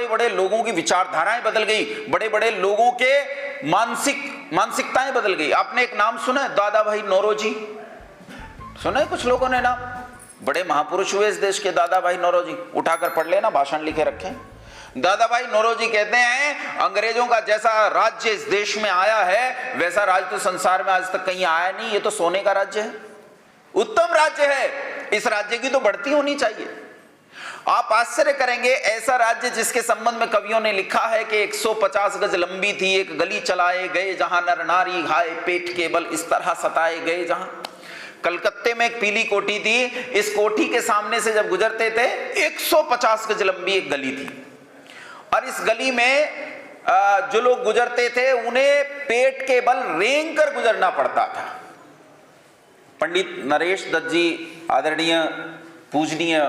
बड़े बड़े लोगों की विचारधाराएं बदल गई, बड़े बड़े लोगों के मानसिकताएं बदल गई। आपने एक नाम सुना है, दादा भाई नौरोजी? सुना है कुछ लोगों ने नाम? बड़े महापुरुष हुए इस देश के दादा भाई नौरोजी, उठाकर पढ़ लेना, भाषण लिखे रखे। दादा भाई नौरोजी कहते हैं अंग्रेजों का जैसा राज्य इस देश में आया है वैसा राज्य तो संसार में आज तक कहीं आया नहीं, ये तो सोने का राज्य है, उत्तम राज्य है, इस राज्य की तो बढ़ती होनी चाहिए। आप आश्चर्य करेंगे, ऐसा राज्य जिसके संबंध में कवियों ने लिखा है कि 150 गज लंबी थी एक गली, चलाए गए जहां नर नारी, हाय पेट केवल इस तरह सताए गए जहां। कलकत्ते में एक पीली कोठी थी, इस कोठी के सामने से जब गुजरते थे 150 गज लंबी एक गली थी, और इस गली में जो लोग गुजरते थे उन्हें पेट के बल रेंग कर गुजरना पड़ता था। पंडित नरेश दत्त जी, आदरणीय पूजनीय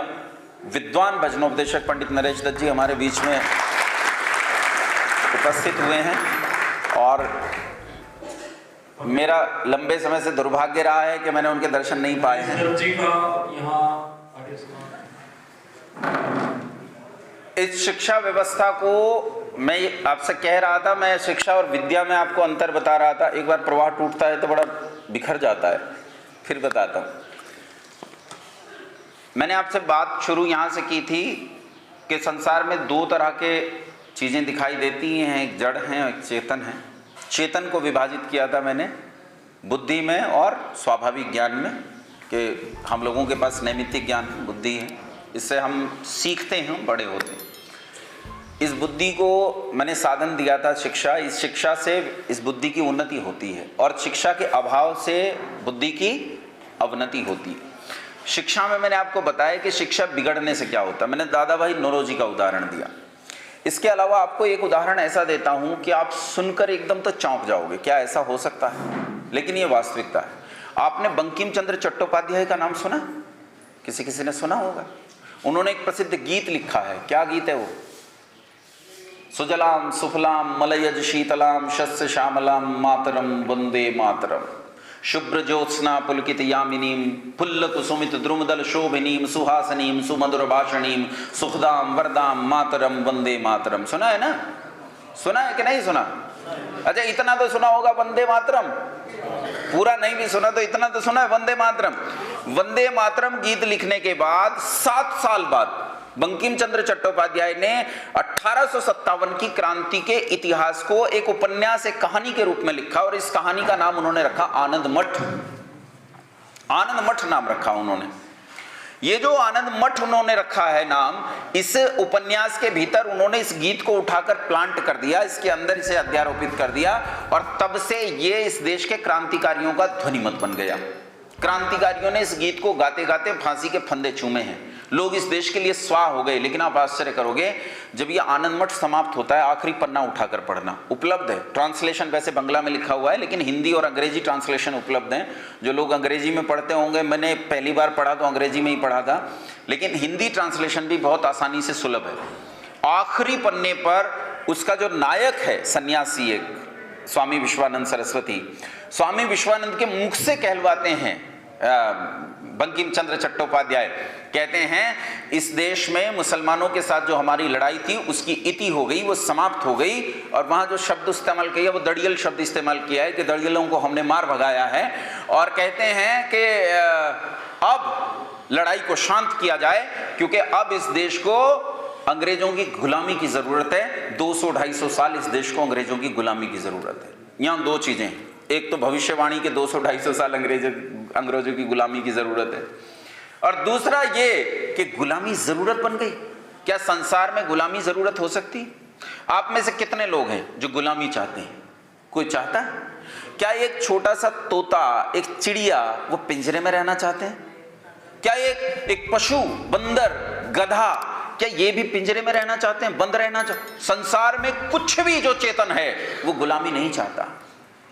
विद्वान भजनोपदेशक पंडित नरेश दत्त जी हमारे बीच में उपस्थित हुए हैं, और मेरा लंबे समय से दुर्भाग्य रहा है कि मैंने उनके दर्शन नहीं पाए हैं। इस शिक्षा व्यवस्था को मैं आपसे कह रहा था, मैं शिक्षा और विद्या में आपको अंतर बता रहा था। एक बार प्रवाह टूटता है तो बड़ा बिखर जाता है, फिर बताता हूं। मैंने आपसे बात शुरू यहां से की थी कि संसार में दो तरह के चीजें दिखाई देती हैं, एक जड़ है और एक चेतन है। चेतन को विभाजित किया था मैंने बुद्धि में और स्वाभाविक ज्ञान में, कि हम लोगों के पास नैमित्तिक ज्ञान बुद्धि है, इससे हम सीखते हैं, बड़े होते हैं। इस बुद्धि को मैंने साधन दिया था शिक्षा, इस शिक्षा से इस बुद्धि की उन्नति होती है और शिक्षा के अभाव से बुद्धि की अवनति होती है। शिक्षा में मैंने आपको बताया कि शिक्षा बिगड़ने से क्या होता है, मैंने दादा भाई नौरोजी का उदाहरण दिया। इसके अलावा आपको एक उदाहरण ऐसा देता हूं कि आप सुनकर एकदम तो चौंक जाओगे, क्या ऐसा हो सकता है, लेकिन ये वास्तविकता है। आपने बंकिम चंद्र चट्टोपाध्याय का नाम सुना? किसी ने सुना होगा। उन्होंने एक प्रसिद्ध गीत लिखा है, क्या गीत है वो? सुजलाम सुफलाम मलयज शीतलाम शस्य श्यामलाम मातरम वंदे मातरम, शुभ्र ज्योत्स्ना पुलकित यामिनीम फुल्ल कुसुमित द्रुमदल शोभिनीम सुहासनीम सुमधुर भाषणीम सुखदाम वरदाम मातरम वंदे मातरम। सुना है ना? सुना है कि नहीं सुना? अच्छा, इतना तो सुना होगा वंदे मातरम, पूरा नहीं भी सुना तो इतना तो सुना है वंदे मातरम। वंदे मातरम गीत लिखने के बाद 7 साल बाद बंकिम चंद्र चट्टोपाध्याय ने 1857 की क्रांति के इतिहास को एक उपन्यास, एक कहानी के रूप में लिखा, और इस कहानी का नाम उन्होंने रखा आनंद मठ। आनंद मठ नाम रखा उन्होंने। ये जो आनंद मठ उन्होंने रखा है नाम, इस उपन्यास के भीतर उन्होंने इस गीत को उठाकर प्लांट कर दिया, इसके अंदर इसे अध्यारोपित कर दिया, और तब से ये इस देश के क्रांतिकारियों का ध्वनिमत बन गया। क्रांतिकारियों ने इस गीत को गाते गाते फांसी के फंदे चूमे हैं, लोग इस देश के लिए स्वाह हो गए। लेकिन आप आश्चर्य करोगे, जब ये आनंद मठ समाप्त होता है, आखिरी पन्ना उठाकर पढ़ना, उपलब्ध है। ट्रांसलेशन वैसे बंगला में लिखा हुआ है, लेकिन हिंदी और अंग्रेजी ट्रांसलेशन उपलब्ध हैं। जो लोग अंग्रेजी में पढ़ते होंगे, मैंने पहली बार पढ़ा तो अंग्रेजी में ही पढ़ा था, लेकिन हिंदी ट्रांसलेशन भी बहुत आसानी से सुलभ है। आखिरी पन्ने पर उसका जो नायक है सन्यासी, एक स्वामी विश्वानंद सरस्वती, स्वामी विश्वानंद के मुख से कहलवाते हैं बंकिम चंद्र चट्टोपाध्याय, कहते हैं इस देश में मुसलमानों के साथ जो हमारी लड़ाई थी उसकी इति हो गई, वो समाप्त हो गई। और वहां जो शब्द इस्तेमाल किया वो दड़ियल शब्द इस्तेमाल किया है कि दड़ियलों को हमने मार भगाया है, और कहते हैं कि अब लड़ाई को शांत किया जाए, क्योंकि अब इस देश को अंग्रेजों की गुलामी की जरूरत है। 200-250 साल इस देश को अंग्रेजों की गुलामी की जरूरत है। यहाँ दो चीजें, एक तो भविष्यवाणी के 200-250 साल अंग्रेजों की गुलामी की जरूरत है, और दूसरा ये कि गुलामी जरूरत बन गई। क्या संसार में गुलामी जरूरत हो सकती? आप में से कितने लोग हैं जो गुलामी चाहते हैं? कोई चाहता है? क्या एक छोटा सा तोता, एक चिड़िया, वो पिंजरे में रहना चाहते हैं? क्या एक पशु, बंदर, गधा, क्या ये भी पिंजरे में रहना चाहते हैं, बंद रहना चाहते? संसार में कुछ भी जो चेतन है वो गुलामी नहीं चाहता।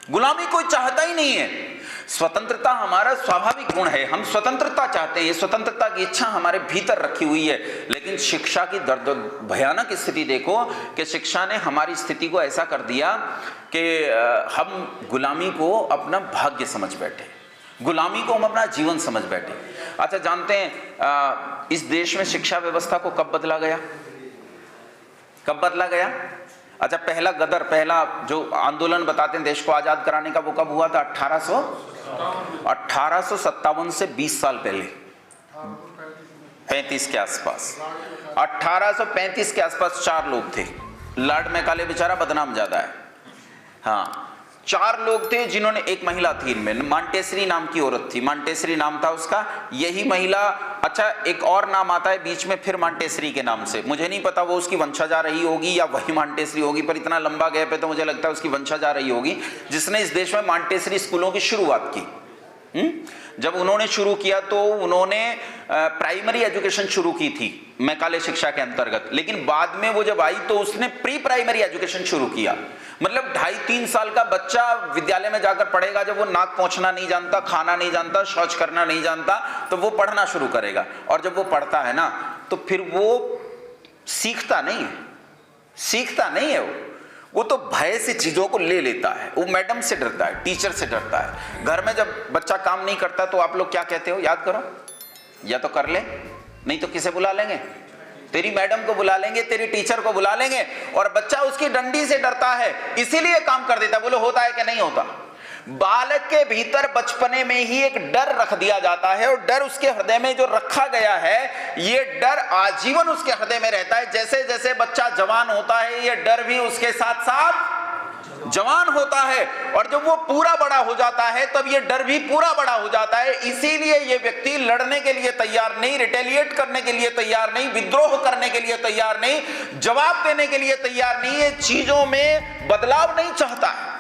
गुलामी कोई चाहता ही नहीं है। स्वतंत्रता हमारा स्वाभाविक गुण है, हम स्वतंत्रता चाहते हैं, ये स्वतंत्रता की इच्छा हमारे भीतर रखी हुई है। लेकिन शिक्षा की दर्द भयानक स्थिति देखो कि शिक्षा ने हमारी स्थिति को ऐसा कर दिया कि हम गुलामी को अपना भाग्य समझ बैठे, गुलामी को हम अपना जीवन समझ बैठे। अच्छा, जानते हैं इस देश में शिक्षा व्यवस्था को कब बदला गया? कब बदला गया? अच्छा, पहला गदर, पहला जो आंदोलन बताते हैं देश को आजाद कराने का, वो कब हुआ था? 1857 से 20 साल पहले, 35 के आसपास, 1835 के आसपास 4 लोग थे। लॉर्ड मैकाले बेचारा बदनाम ज्यादा है, हाँ, 4 लोग थे जिन्होंने, एक महिला थी इनमें, मांटेसरी नाम की औरत थी, मांटेसरी नाम था उसका, यही महिला, अच्छा एक और नाम आता है बीच में फिर मांटेसरी के नाम से, मुझे नहीं पता वो उसकी वंशजा रही होगी या वही मांटेसरी होगी, पर इतना लंबा गैप है तो मुझे लगता है उसकी वंशजा रही होगी, जिसने इस देश में मांटेसरी स्कूलों की शुरुआत की। जब उन्होंने शुरू किया तो उन्होंने प्राइमरी एजुकेशन शुरू की थी मैकाले शिक्षा के अंतर्गत, लेकिन बाद में वो जब आई तो उसने प्री प्राइमरी एजुकेशन शुरू किया। मतलब 2.5-3 साल का बच्चा विद्यालय में जाकर पढ़ेगा, जब वो नाक पोंछना नहीं जानता, खाना नहीं जानता, शौच करना नहीं जानता, तो वो पढ़ना शुरू करेगा, और जब वो पढ़ता है ना तो फिर वो सीखता नहीं है, वो तो भय से चीजों को ले लेता है, वो मैडम से डरता है, टीचर से डरता है। घर में जब बच्चा काम नहीं करता तो आप लोग क्या कहते हो, याद करो, या तो कर ले, नहीं तो किसे बुला लेंगे? तेरी मैडम को बुला लेंगे, तेरी टीचर को बुला लेंगे, और बच्चा उसकी डंडी से डरता है, इसीलिए काम कर देता है। बोलो होता है कि नहीं होता? बालक के भीतर बचपने में ही एक डर रख दिया जाता है, और डर उसके हृदय में जो रखा गया है, ये डर आजीवन उसके हृदय में रहता है। जैसे जैसे बच्चा जवान होता है, ये डर भी उसके साथ साथ जवान होता है, और जब वो पूरा बड़ा हो जाता है तब ये डर भी पूरा बड़ा हो जाता है। इसीलिए ये व्यक्ति लड़ने के लिए तैयार नहीं, रिटेलिएट करने के लिए तैयार नहीं, विद्रोह करने के लिए तैयार नहीं, जवाब देने के लिए तैयार नहीं, ये चीजों में बदलाव नहीं चाहता है,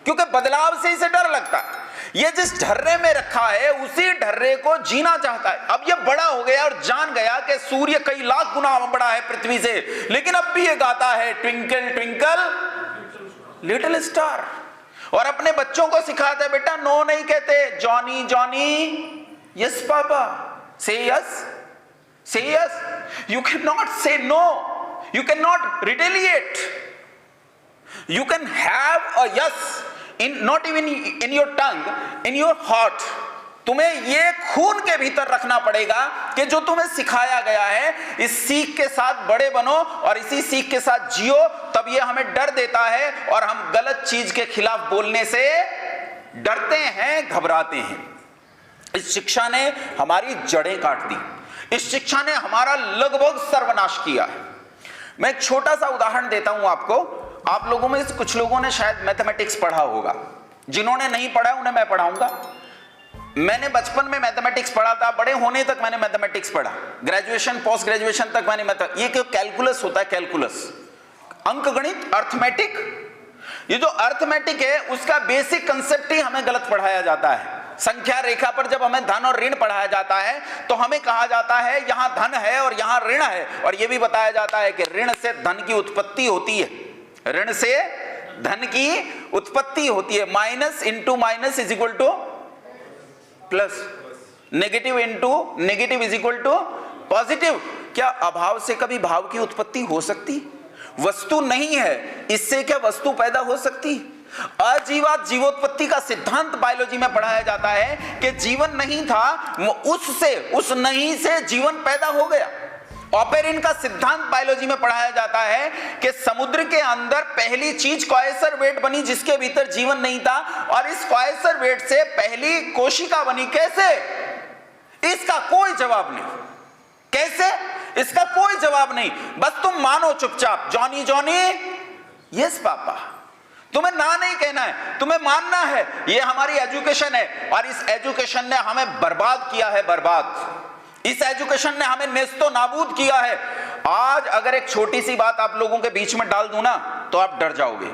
क्योंकि बदलाव से इसे डर लगता है। ये जिस ढर्रे में रखा है उसी ढर्रे को जीना चाहता है। अब ये बड़ा हो गया और जान गया कि सूर्य कई लाख गुना बड़ा है पृथ्वी से, लेकिन अब भी ये गाता है ट्विंकल ट्विंकल लिटिल स्टार, और अपने बच्चों को सिखाता है, बेटा नो नहीं कहते, Johnny Johnny, yes papa, say yes, say yes, you can not say no, you can not retaliate, you can have a yes in not even in your tongue, in your heart। तुम्हें ये खून के भीतर रखना पड़ेगा कि जो तुम्हें सिखाया गया है, इस सीख के साथ बड़े बनो और इसी सीख के साथ जियो, तब ये हमें डर देता है और हम गलत चीज के खिलाफ बोलने से डरते हैं, घबराते हैं। इस शिक्षा ने हमारी जड़ें काट दी, इस शिक्षा ने हमारा लगभग सर्वनाश किया है। मैं एक छोटा सा उदाहरण देता हूं आपको। आप लोगों में से कुछ लोगों ने शायद मैथमेटिक्स पढ़ा होगा, जिन्होंने नहीं पढ़ा उन्हें मैं पढ़ाऊंगा। मैंने बचपन में मैथमेटिक्स पढ़ा था, बड़े होने तक मैंने मैथमेटिक्स पढ़ा, ग्रेजुएशन पोस्ट ग्रेजुएशन तक मैंने ये जो कैलकुलस होता है, कैलकुलस अंकगणित, अर्थमेटिक, ये जो अर्थमेटिक है उसका बेसिक कंसेप्ट ही हमें गलत पढ़ाया जाता है। संख्या रेखा पर जब हमें धन और ऋण पढ़ाया जाता है तो हमें कहा जाता है यहां धन है और यहां ऋण है, और यह भी बताया जाता है कि ऋण से धन की उत्पत्ति होती है, ऋण से धन की उत्पत्ति होती है। Minus into minus is equal to plus, negative into negative is equal to positive. क्या अभाव से कभी भाव की उत्पत्ति हो सकती? वस्तु नहीं है, इससे क्या वस्तु पैदा हो सकती? अजीवात जीवोत्पत्ति का सिद्धांत बायोलॉजी में पढ़ाया जाता है कि जीवन नहीं था, उससे, उस नहीं से जीवन पैदा हो गया। ऑपेरिन का सिद्धांत बायोलॉजी में पढ़ाया जाता है कि समुद्र के अंदर पहली चीज क्वायसर वेट बनी जिसके भीतर जीवन नहीं था, और इस क्वायसर वेट से पहली कोशिका बनी। कैसे? इसका कोई जवाब नहीं। कैसे? इसका कोई जवाब नहीं, बस तुम मानो चुपचाप, जॉनी जॉनी यस पापा। तुम्हें ना नहीं कहना है, तुम्हें मानना है। ये हमारी एजुकेशन है, और इस एजुकेशन ने हमें बर्बाद किया है, बर्बाद। इस एजुकेशन ने हमें नेस्तो नाबूद किया है। आज अगर एक छोटी सी बात आप लोगों के बीच में डाल दूं ना तो आप डर जाओगे,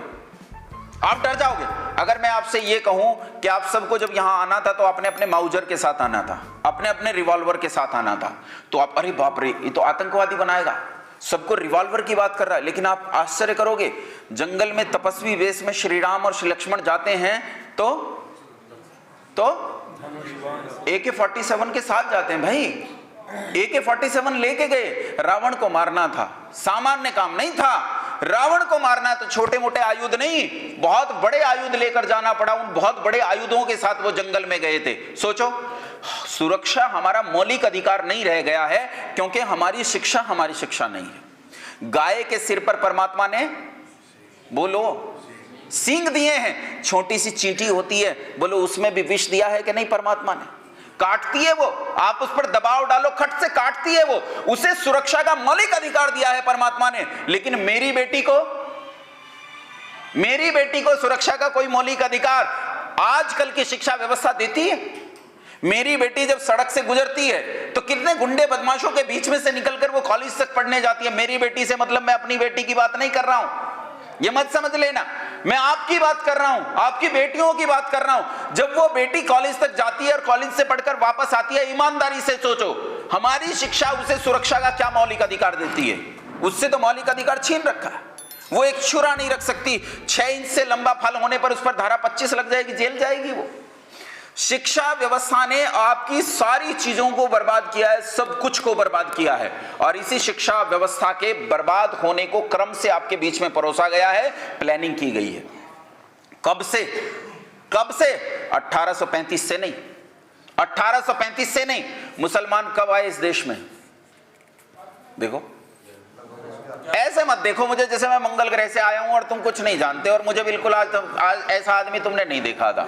आप डर जाओगे। अगर मैं आपसे ये कहूं कि आप सबको जब यहां आना था तो अपने अपने माउजर के साथ आना था, अपने अपने रिवॉल्वर के साथ आना था, तो आप अरे बाप रे ये तो आतंकवादी बनाएगा, सबको रिवॉल्वर की बात कर रहा है। लेकिन आप आश्चर्य करोगे, जंगल में तपस्वी वेश में श्री राम और श्री लक्ष्मण जाते हैं तो AK-47 के साथ जाते हैं भाई। AK-47 लेके गए, रावण को मारना था, सामान्य काम नहीं था। रावण को मारना तो छोटे मोटे आयुध नहीं, बहुत बड़े आयुध लेकर जाना पड़ा। उन बहुत बड़े आयुधों के साथ वो जंगल में गए थे। सोचो, सुरक्षा हमारा मौलिक अधिकार नहीं रह गया है क्योंकि हमारी शिक्षा नहीं है। गाय के सिर पर परमात्मा ने बोलो सींग दिए हैं, छोटी सी चींटी होती है, बोलो उसमें भी विष दिया है कि नहीं परमात्मा ने? काटती है वो, आप उस पर दबाव डालो खट से काटती है वो, उसे सुरक्षा का मौलिक अधिकार दिया है परमात्मा ने। लेकिन मेरी बेटी को सुरक्षा का कोई मौलिक अधिकार आजकल की शिक्षा व्यवस्था देती है? मेरी बेटी जब सड़क से गुजरती है तो कितने गुंडे बदमाशों के बीच में से निकलकर वो कॉलेज तक पढ़ने जाती है। मेरी बेटी से मतलब मैं अपनी बेटी की बात नहीं कर रहा हूं, ये मत समझ लेना, मैं आपकी बात कर रहा हूं, आपकी बेटियों की बात कर रहा हूं। जब वो बेटी कॉलेज तक जाती है और कॉलेज से पढ़कर वापस आती है, ईमानदारी से सोचो हमारी शिक्षा उसे सुरक्षा का क्या मौलिक अधिकार देती है? उससे तो मौलिक अधिकार छीन रखा है। वो एक छुरा नहीं रख सकती, 6 इंच से लंबा फल होने पर उस पर धारा 25 लग जाएगी, जेल जाएगी वो। शिक्षा व्यवस्था ने आपकी सारी चीजों को बर्बाद किया है, सब कुछ को बर्बाद किया है। और इसी शिक्षा व्यवस्था के बर्बाद होने को क्रम से आपके बीच में परोसा गया है, प्लानिंग की गई है। कब से? 1835 से नहीं, 1835 से नहीं। मुसलमान कब आए इस देश में? देखो, ऐसे मत देखो मुझे जैसे मैं मंगल ग्रह से आया हूं और तुम कुछ नहीं जानते, और मुझे बिल्कुल आज ऐसा आदमी तुमने नहीं देखा था।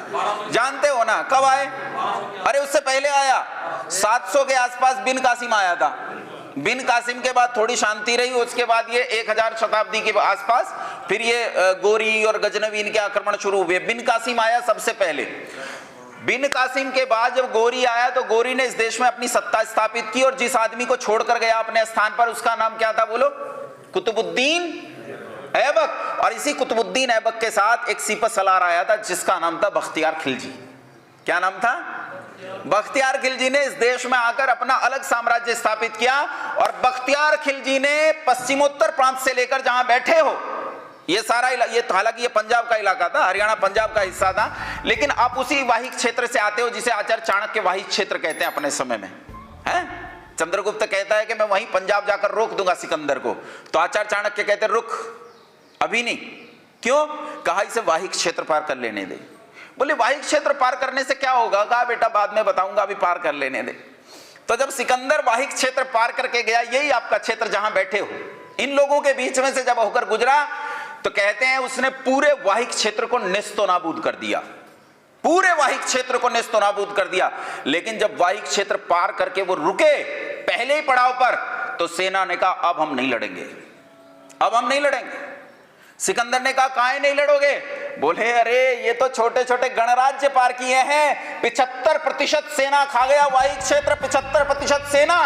जानते हो ना कब आए? अरे उससे पहले आया, 700 के आसपास बिन कासिम आया था। बिन कासिम के बाद थोड़ी शांति रही, उसके बाद ये 1000 शताब्दी के आसपास फिर ये गोरी और गजनवी इनके आक्रमण शुरू हुए। बिन कासिम आया सबसे पहले। बिन कासिम के बाद जब गोरी आया तो गोरी ने इस देश में अपनी सत्ता स्थापित की, और जिस आदमी को छोड़कर गया अपने स्थान पर उसका नाम क्या था बोलो? कुतुबुद्दीन ऐबक। और इसी कुतुबुद्दीन ऐबक के साथ एक सिपह सलार आया था जिसका नाम था बख्तियार खिलजी। क्या नाम था? बख्तियार खिलजी ने इस देश में आकर अपना अलग साम्राज्य स्थापित किया। और बख्तियार खिलजी ने पश्चिमोत्तर प्रांत से लेकर जहां बैठे हो ये सारा ये हालांकि ये पंजाब का इलाका था, हरियाणा पंजाब का हिस्सा था, लेकिन आप उसी वाहिक क्षेत्र से आते हो जिसे आचार्य चाणक्य वाहिक क्षेत्र कहते हैं अपने समय में, है? चंद्रगुप्त कहता है कि मैं वहीं पंजाब जाकर रोक दूंगा सिकंदर को, तो आचार्य चाणक्य कहते रुक, अभी नहीं। क्यों? कहा इसे वाहिक क्षेत्र पार कर लेने दे। बोले वाहिक क्षेत्र पार करने से क्या होगा? कहा बेटा बाद में बताऊंगा, अभी पार कर लेने दे। तो जब सिकंदर वाहिक क्षेत्र पार करके गया, यही आपका क्षेत्र जहां बैठे हो, इन लोगों के बीच में से जब होकर गुजरा तो कहते हैं उसने पूरे वाहिक क्षेत्र को नेस्तो नाबूद कर दिया, पूरे वाहिक क्षेत्र को नेस्तो नाबूद कर दिया। लेकिन जब वाहिक क्षेत्र पार करके वो रुके पहले ही पड़ाव पर, तो सेना ने कहा अब हम नहीं लड़ेंगे, अब हम नहीं लड़ेंगे। सिकंदर ने कहा काहे नहीं लड़ोगे? बोले अरे ये तो छोटे छोटे गणराज्य पार किए हैं, 75% सेना खा गया वाहिक क्षेत्र, 75% सेना,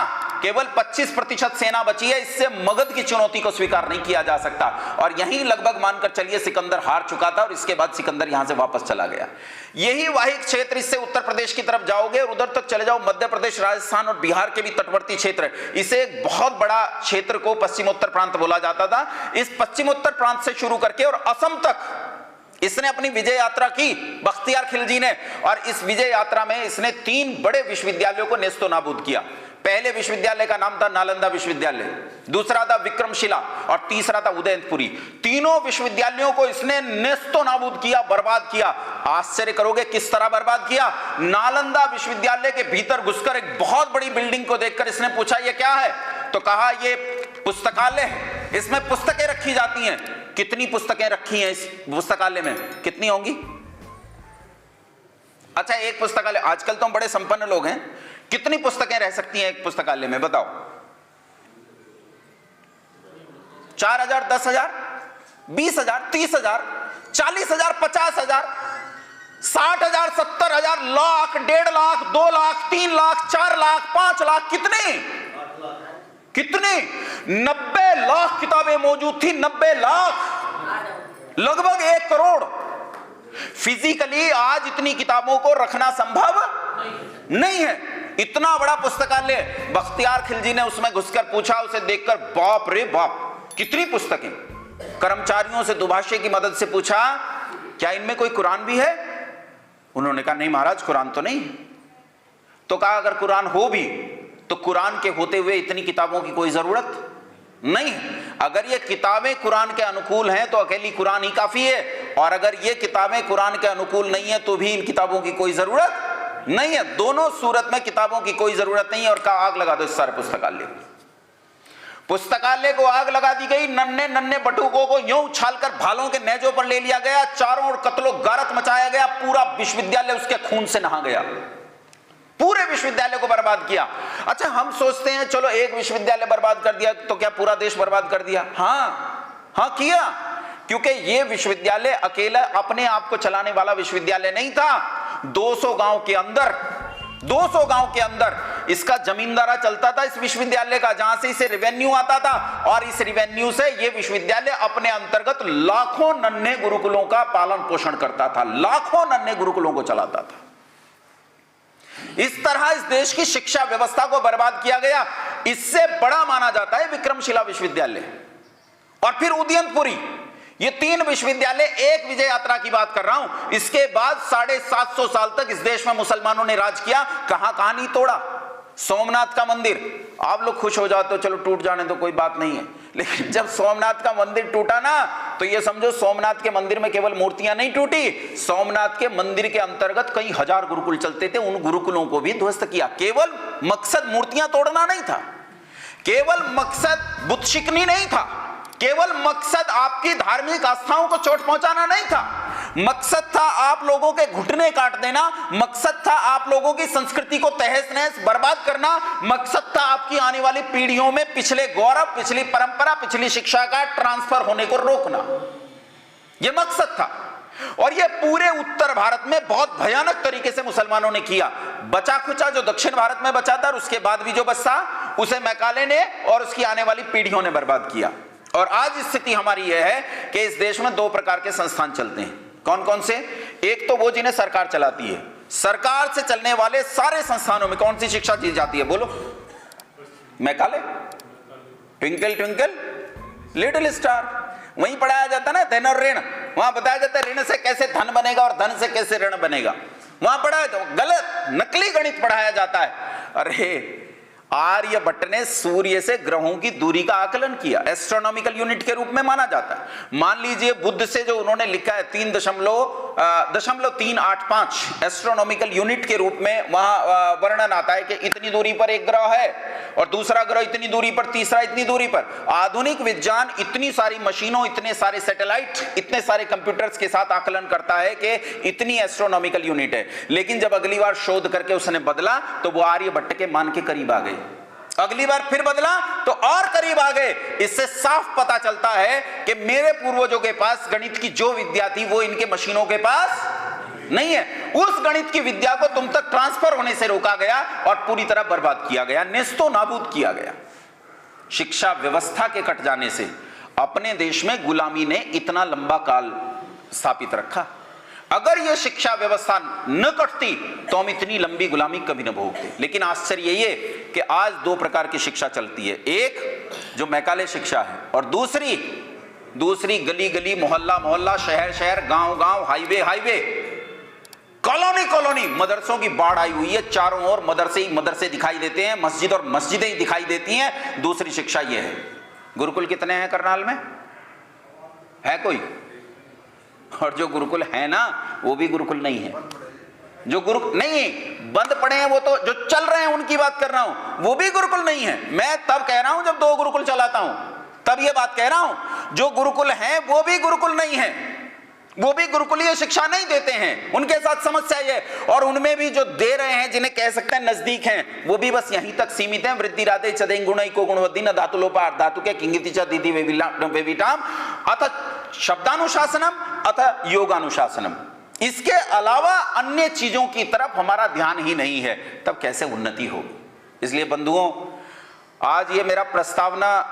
केवल 25% सेना बची है। इससे मगध की चुनौती को स्वीकार नहीं किया जा सकता। और यही लगभग मानकर चलिए सिकंदर हार चुका था, और इसके बाद सिकंदर यहां से वापस चला गया। यही वाहिक क्षेत्र, इससे उत्तर प्रदेश की तरफ जाओगे और उधर तक चले जाओ, मध्य प्रदेश, राजस्थान और बिहार के भी तटवर्ती क्षेत्र, इसे एक बहुत बड़ा क्षेत्र को पश्चिमोत्तर प्रांत बोला जाता था। इस पश्चिमोत्तर प्रांत से शुरू करके और असम तक इसने अपनी विजय यात्रा की, बख्तियार खिलजी ने। और इस विजय यात्रा में इसने 3 बड़े विश्वविद्यालयों को नेस्तो नाबूद किया। पहले विश्वविद्यालय का नाम था नालंदा विश्वविद्यालय, दूसरा था विक्रमशिला और तीसरा था उदयपुरी। तीनों विश्वविद्यालयों को इसने नेस्तो नाबूद किया, बर्बाद किया। आश्चर्य करोगे किस तरह बर्बाद किया? नालंदा विश्वविद्यालय के भीतर घुसकर एक बहुत बड़ी बिल्डिंग को देखकर इसने पूछा ये क्या है? तो कहा ये पुस्तकालय है, इसमें पुस्तकें रखी जाती हैं। कितनी पुस्तकें रखी हैं इस पुस्तकालय में? कितनी होंगी? अच्छा, एक पुस्तकालय, आजकल तो हम बड़े संपन्न लोग हैं, कितनी पुस्तकें रह सकती हैं एक पुस्तकालय में बताओ? 4000, 10,000, 20,000, 30,000, 40,000, 50,000, 60,000, 70,000, लाख, 1.5 लाख, 2 लाख, 3 लाख, 4 लाख, 5 लाख, कितने? 90 लाख किताबें मौजूद थी, 90 लाख, लगभग 1 करोड़। फिजिकली आज इतनी किताबों को रखना संभव नहीं है। इतना बड़ा पुस्तकालय, बख्तियार खिलजी ने उसमें घुसकर पूछा, उसे देखकर बाप रे बाप कितनी पुस्तकें। कर्मचारियों से दुभाषे की मदद से पूछा क्या इनमें कोई कुरान भी है? उन्होंने कहा नहीं महाराज, कुरान तो नहीं। तो कहा अगर कुरान हो भी तो कुरान के होते हुए इतनी किताबों की कोई जरूरत नहीं। अगर ये किताबें कुरान के अनुकूल हैं तो अकेली कुरान ही काफी है, और अगर ये किताबें कुरान के अनुकूल नहीं है तो भी इन किताबों की कोई जरूरत नहीं है। दोनों सूरत में किताबों की कोई जरूरत नहीं है। और कहा आग लगा दो इस सारे पुस्तकालय। पुस्तकालय को आग लगा दी गई, नन्हे नन्हे बटुकों को यूं उछालकर भालों के नेजों पर ले लिया गया, चारों ओर कत्लो गारत मचाया गया, पूरा विश्वविद्यालय उसके खून से नहा गया, पूरे विश्वविद्यालय को बर्बाद किया। अच्छा, हम सोचते हैं चलो एक विश्वविद्यालय बर्बाद कर दिया तो क्या पूरा देश बर्बाद कर दिया? हाँ किया, क्योंकि ये विश्वविद्यालय अकेला अपने आप को चलाने वाला विश्वविद्यालय नहीं था। 200 गांव के अंदर इसका जमींदारा चलता था इस विश्वविद्यालय का, जहां से इसे रेवेन्यू आता था, और इस रेवेन्यू से ये विश्वविद्यालय अपने अंतर्गत लाखों नन्हे गुरुकुलों का पालन पोषण करता था, लाखों नन्हे गुरुकुलों को चलाता था। इस तरह इस देश की शिक्षा व्यवस्था को बर्बाद किया गया। इससे बड़ा माना जाता है विक्रमशिला विश्वविद्यालय और फिर उदयंतपुरी। ये 3 विश्वविद्यालय, एक विजय यात्रा की बात कर रहा हूं। इसके बाद 750 साल तक इस देश में मुसलमानों ने राज किया। कहां कहानी तोड़ा? सोमनाथ का मंदिर, आप लोग खुश हो जाते हो, चलो टूट जाने तो कोई बात नहीं है, लेकिन जब सोमनाथ का मंदिर टूटा ना, तो ये समझो सोमनाथ के मंदिर में केवल मूर्तियां नहीं टूटी, सोमनाथ के मंदिर के अंतर्गत कई हजार गुरुकुल चलते थे, उन गुरुकुलों को भी ध्वस्त किया। केवल मकसद मूर्तियां तोड़ना नहीं था, केवल मकसद बुत शिकनी नहीं था, केवल मकसद आपकी धार्मिक आस्थाओं को चोट पहुंचाना नहीं था, मकसद था आप लोगों के घुटने काट देना, मकसद था आप लोगों की संस्कृति को तहस नहस बर्बाद करना, मकसद था आपकी आने वाली पीढ़ियों में पिछले गौरव, पिछली परंपरा, पिछली शिक्षा का ट्रांसफर होने को रोकना। यह मकसद था, और यह पूरे उत्तर भारत में बहुत भयानक तरीके से मुसलमानों ने किया। बचा खुचा जो दक्षिण भारत में बचा था, उसके बाद भी जो बचा उसे मैकाले ने और उसकी आने वाली पीढ़ियों ने बर्बाद किया। और आज स्थिति हमारी यह है कि इस देश में 2 प्रकार के संस्थान चलते हैं। कौन कौन से? एक तो वो जिन्हें सरकार चलाती है, सरकार से चलने वाले सारे संस्थानों में कौन सी शिक्षा दी जाती है? बोलो। Macaulay, twinkle twinkle little star, वहीं पढ़ाया जाता ना धन और ऋण, वहां बताया जाता है ऋण से कैसे धन बनेगा और धन से कैसे ऋण बनेगा, वहां पढ़ाया तो गलत नकली गणित पढ़ाया जाता है। अरे आर्यभट्ट ने सूर्य से ग्रहों की दूरी का आकलन किया, एस्ट्रोनॉमिकल यूनिट के रूप में माना जाता है। मान लीजिए बुध से जो उन्होंने लिखा है 3.385 एस्ट्रोनॉमिकल यूनिट के रूप में वहां वर्णन आता है कि इतनी दूरी पर एक ग्रह है और दूसरा ग्रह इतनी दूरी पर, तीसरा इतनी दूरी पर। आधुनिक विज्ञान इतनी सारी मशीनों, इतने सारे सैटेलाइट, इतने सारे कंप्यूटर्स के साथ आकलन करता है कि इतनी एस्ट्रोनॉमिकल यूनिट है, लेकिन जब अगली बार शोध करके उसने बदला तो वो आर्यभट्ट के मान के करीब आ गए। अगली बार फिर बदला तो और करीब आ गए। इससे साफ पता चलता है कि मेरे पूर्वजों के पास गणित की जो विद्या थी वो इनके मशीनों के पास नहीं है। उस गणित की विद्या को तुम तक ट्रांसफर होने से रोका गया और पूरी तरह बर्बाद किया गया, नेस्तो नाबूद किया गया। शिक्षा व्यवस्था के कट जाने से अपने देश में गुलामी ने इतना लंबा काल स्थापित रखा। अगर यह शिक्षा व्यवस्था न कटती तो हम इतनी लंबी गुलामी कभी न भोगते। लेकिन आश्चर्य ये कि आज 2 प्रकार की शिक्षा चलती है, एक जो मैकाले शिक्षा है और दूसरी गली गली, मोहल्ला मोहल्ला, शहर शहर, गांव गांव, हाईवे हाईवे, कॉलोनी कॉलोनी मदरसों की बाढ़ आई हुई है। चारों ओर मदरसे ही मदरसे दिखाई देते हैं, मस्जिद और मस्जिदें ही दिखाई देती हैं। दूसरी शिक्षा यह है। गुरुकुल कितने हैं करनाल में? है कोई? और जो गुरुकुल है ना वो भी गुरुकुल नहीं है। जो गुरुकुल नहीं बंद पड़े हैं, वो तो जो चल रहे हैं उनकी बात कर रहा हूं, वो भी गुरुकुल नहीं है। मैं तब कह रहा हूं जब 2 गुरुकुल चलाता हूं, तब ये बात कह रहा हूं। जो गुरुकुल हैं वो भी गुरुकुल नहीं है, वो भी गुरुकुलीय शिक्षा नहीं देते हैं, उनके साथ समस्या ये। और उनमें भी जो दे रहे हैं, जिन्हें कह सकते हैं नजदीक हैं, वो भी बस यहीं तक सीमित हैं। वृद्धि राधे चदें गुणई को गुणवद्दि न धातुलोपार धातु के किंगिति च दीदी वेविटाम अथ शब्दानुशासनम अथ योगानुशासनम। इसके अलावा अन्य चीजों की तरफ हमारा ध्यान ही नहीं है, तब कैसे उन्नति होगी? इसलिए बंधुओं, आज ये मेरा प्रस्तावना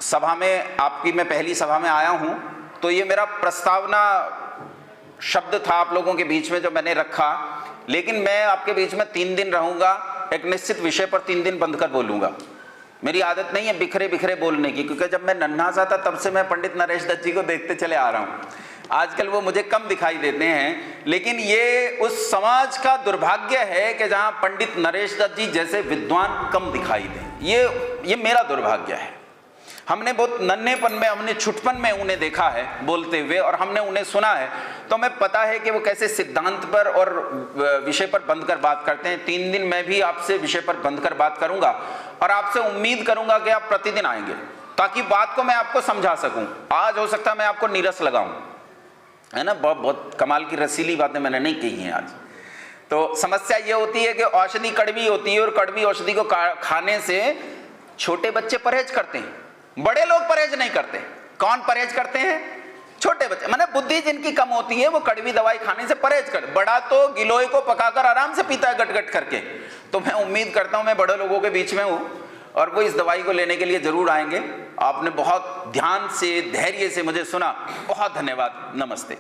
सभा में, आपकी मैं पहली सभा में आया हूं, तो ये मेरा प्रस्तावना शब्द था आप लोगों के बीच में जो मैंने रखा। लेकिन मैं आपके बीच में 3 दिन रहूंगा, एक निश्चित विषय पर 3 दिन बंद कर बोलूंगा। मेरी आदत नहीं है बिखरे बिखरे बोलने की, क्योंकि जब मैं नन्हा सा था तब से मैं पंडित नरेश दत्त जी को देखते चले आ रहा हूं। आजकल वो मुझे कम दिखाई देते हैं, लेकिन ये उस समाज का दुर्भाग्य है कि जहां पंडित नरेश दत्त जी जैसे विद्वान कम दिखाई दें। ये मेरा दुर्भाग्य है। हमने बहुत नन्हेपन में, हमने छुटपन में उन्हें देखा है बोलते हुए, और हमने उन्हें सुना है, तो हमें पता है कि वो कैसे सिद्धांत पर और विषय पर बंधकर बात करते हैं। 3 दिन मैं भी आपसे विषय पर बंधकर बात करूंगा और आपसे उम्मीद करूंगा कि आप प्रतिदिन आएंगे ताकि बात को मैं आपको समझा सकूं। आज हो सकता है मैं आपको नीरस लगाऊं, है ना, बहुत कमाल की रसीली बातें मैंने नहीं कही हैं आज। तो समस्या ये होती है कि औषधि कड़वी होती है और कड़वी औषधि को खाने से छोटे बच्चे परहेज करते हैं, बड़े लोग परहेज नहीं करते। कौन परहेज करते हैं? छोटे बच्चे, माने बुद्धि जिनकी कम होती है वो कड़वी दवाई खाने से परहेज कर। बड़ा तो गिलोय को पकाकर आराम से पीता है गट गट करके। तो मैं उम्मीद करता हूं मैं बड़े लोगों के बीच में हूं और वो इस दवाई को लेने के लिए जरूर आएंगे। आपने बहुत ध्यान से, धैर्य से मुझे सुना, बहुत धन्यवाद। नमस्ते।